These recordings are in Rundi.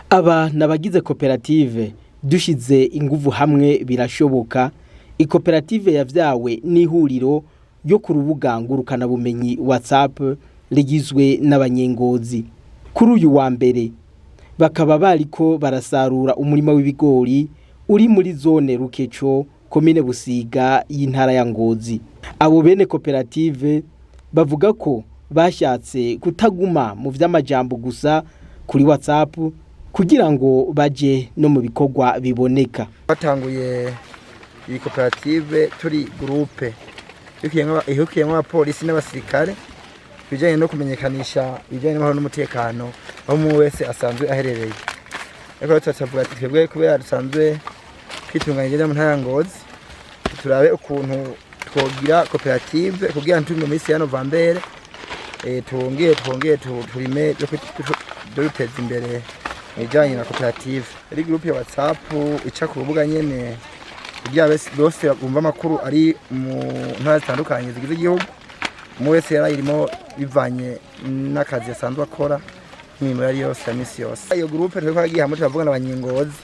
Aba nabagize koperative dushize inguvu hamwe birashoboka. Ikoperative yavyawe n'ihuriro ryo ku rubuga ngurukana bumenyi WhatsApp rigizwe n'abanyengozi. Kuri uyu wa mbere bakaba bariko barasarura umurima w'ibigori uri muri zone Rukeco, komine Busiga y'intara ya Ngozi. Abo bene koperative bavuga ko bashatse kutaguma mu vy'amajambo gusa kuri WhatsApp kugira ngo baje no mu bikorwa biboneka. Batanguye iyi koperative turi groupe ihukiyemo abapolisi n'abasirikare bijanye no kumenyekanisha bijanye n'amahoro n'umutekano aho mu wese asanzwe aherereye. Ariko tutavuga ati twebwe kubera dusanzwe kwitunganya mu ntara ya Ngozi turabe ukuntu twogira koperative kugira ntumwe mu isi ya Novambere twongeye turime duteza imbere ijanye na koperative. Ari groupe ya WhatsApp ica ku rubuga nyene kugira bose bumva makuru ari mu ntara zitandukanye zigize igihugu. Mu wese yarayirimo bivanye n'akazi asanzwe akora n'imwe yari yose ya misi yose. Iyo groupe tweko yagiye hamwe tuvuga n'abanyengozi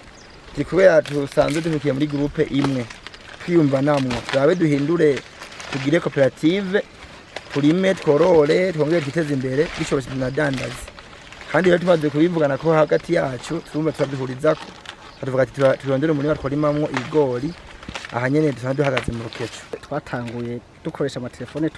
kubera tusanzwe duhukiye muri groupe imwe twiyumva namwe turabe duhindure tugire koperative turime tworore twongere twiteze imbere bishobotse tunadandaze. Kandi rero tumaze kubivugana ko hagati yacu turumva turaduhurizako tuvuga ati turondere umurima twarimamwo ibigori aha nyene dusanzwe duhagaze mu Rukeco. Twatanguye dukoresha amatelefone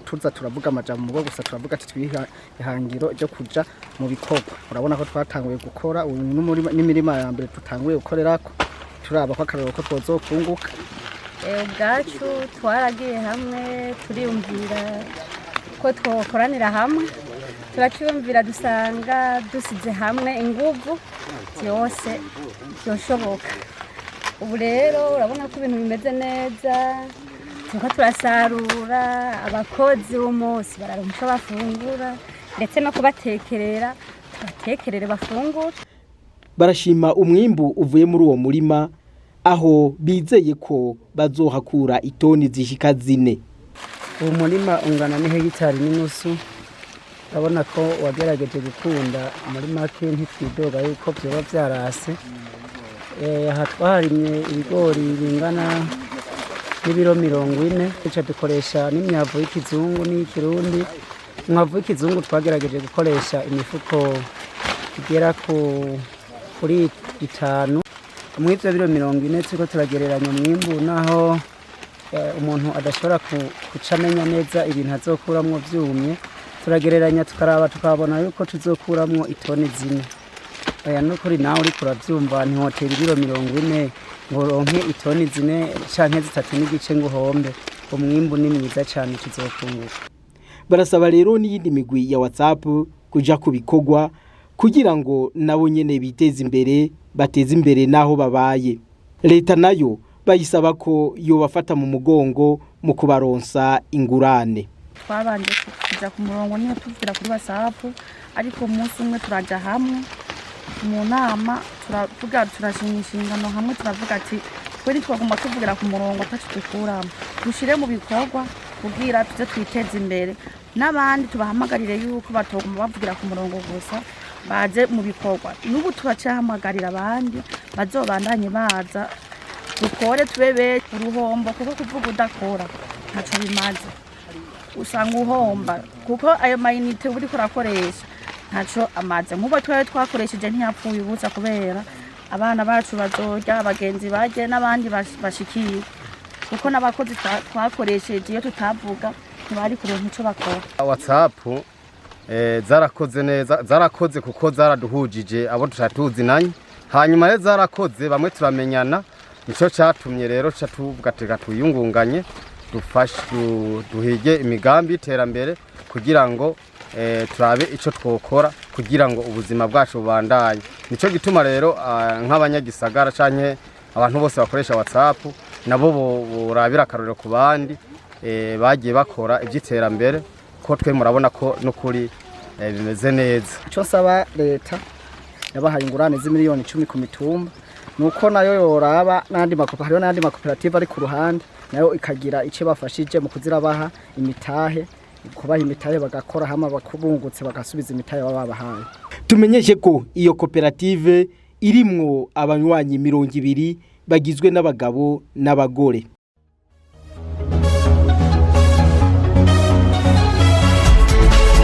tuza turavuga amajambo mugo gusa turavuga ati twiha ihangiro ryo kuja mu bikorwa. Urabona ko twatanguye gukora n'imirima ya mbere tutanguye gukorerako turaba ko akarero ko twozokunguka. Ubwacu twaragiye hamwe turiyumvira ko twokoranira hamwe turacyumvira dusanga dusize hamwe inguvu byose byoshoboka. Ubu rero urabona ko ibintu bimeze neza tuko turasarura abakozi b'umunsi bararumusha bafungura ndetse no kubatekerera batekerere bafungura. Barashima umwimbu uvuye muri uwo murima aho bizeye ko bazohakura itoni zishika 4. Uwo murima ungana ni hegitari n'inusu. Urabona ko wagerageje gukunda muri make ntitwidoga yuko byoba byarase. Aha twaharimye ibigori bingana n'ibiro 40. Ica dukoresha n'imyavu y'ikizungu n'ikirundi. Umwavu w'ikizungu twagerageje gukoresha imifuko igera kuri 5. Mw'ivyo biro 40 turiko turagereranya umwimbu naho umuntu adashobora kucamenya neza ibintu azokuramwo vyumye. Turagereranya tukaraba tukabona yuko tuzokuramwo itoni 4. Aya nukuri nawe uri kuravyumva ntihotera ibiro 40 ngo ronke itoni 4 canke 3 n'igice ngo hombe. Umwimbu ni mwiza cyane tuzokunguka. Barasaba rero n'iyindi migwi ya WhatsApp kuja kubikorwa kugira ngo nabo nyene biteze imbere bateze imbere naho babaye. Leta nayo bayisaba ko yo bafata mu mugongo mu kubaronsa ingurane. Twabanje kuja ku murongo niyo tuvugira kuri WhatsApp ariko umunsi umwe turaja hamwe mu nama turavuga turashimisha ingano hamwe turavuga ati twari twagomba kuvugira ku murongo atacu dukuramo dushire mu bikorwa kugira tuze twiteze imbere n'abandi tubahamagarire yuko batogomba bavugira ku murongo gusa baje mu bikorwa. N'ubu turacahamagarira abandi bazobandanye baza dukore twebe uruhombo kuko kuvuga udakora ntaco bimaze usanga uhomba kuko ayo mayinite uri kurakoresha ntaco amaze. Nk'ubo twakoresheje ntiyapfuye ubusa kubera abana bacu bazorya abagenzi baje n'abandi bashikiye kuko n'abakozi twakoresheje iyo tutavuga ntibari kuronka ico bakora. WhatsApp zarakoze neza zarakoze kuko zaraduhujije abo tutatuzinanye hanyuma rero zarakoze bamwe turamenyana nico catumye rero catuvuga tega tuyungunganye dufashe duhige imigambi iterambere kugira ngo turabe ico twokora kugira ngo ubuzima bwacu bubandanye. Nico gituma rero nk'abanyagisagara canke abantu bose bakoresha WhatsApp nabo borabira akarorero ku bandi bagiye bakora ivy'iterambere ko twe murabona ko n'ukuri bimeze neza. Ico saba leta yabahaye ingurane z'imiliyoni 10 ku mitumba nuko nayo yoraba hariho n'andi makoperative ari ku ruhande nayo ikagira icyo bafashije mu kuzirabaha imitahe kubaha imitahe bagakora hama bakubungutse bagasubiza imitahe baba babahaye. Tumenyeshe ko iyo koperative irimwo abanywanyi 200 bagizwe n'abagabo n'abagore.